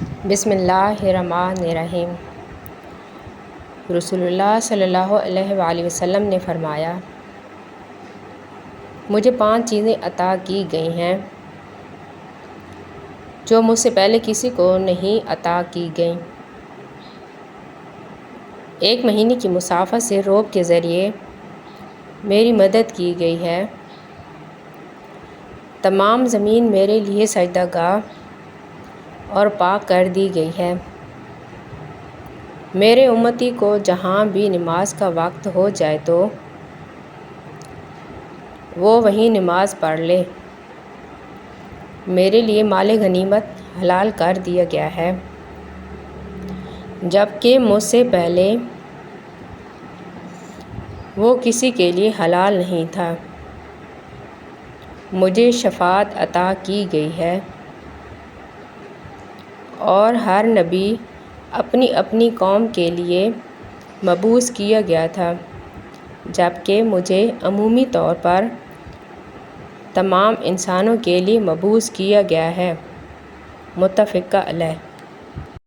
بسم اللہ الرحمن الرحیم۔ رسول اللہ صلی اللہ علیہ وآلہ وسلم نے فرمایا، مجھے 5 چیزیں عطا کی گئی ہیں جو مجھ سے پہلے کسی کو نہیں عطا کی گئیں۔ 1 مہینے کی مسافت سے روب کے ذریعے میری مدد کی گئی ہے۔ تمام زمین میرے لیے سجدہ گاہ اور پاک کر دی گئی ہے۔ میرے امتی کو جہاں بھی نماز کا وقت ہو جائے تو وہ وہیں نماز پڑھ لے۔ میرے لیے مال غنیمت حلال کر دیا گیا ہے، جبکہ مجھ سے پہلے وہ کسی کے لیے حلال نہیں تھا۔ مجھے شفاعت عطا کی گئی ہے اور ہر نبی اپنی اپنی قوم کے لیے مبعوث کیا گیا تھا، جبکہ مجھے عمومی طور پر تمام انسانوں کے لیے مبعوث کیا گیا ہے۔ متفق علیہ۔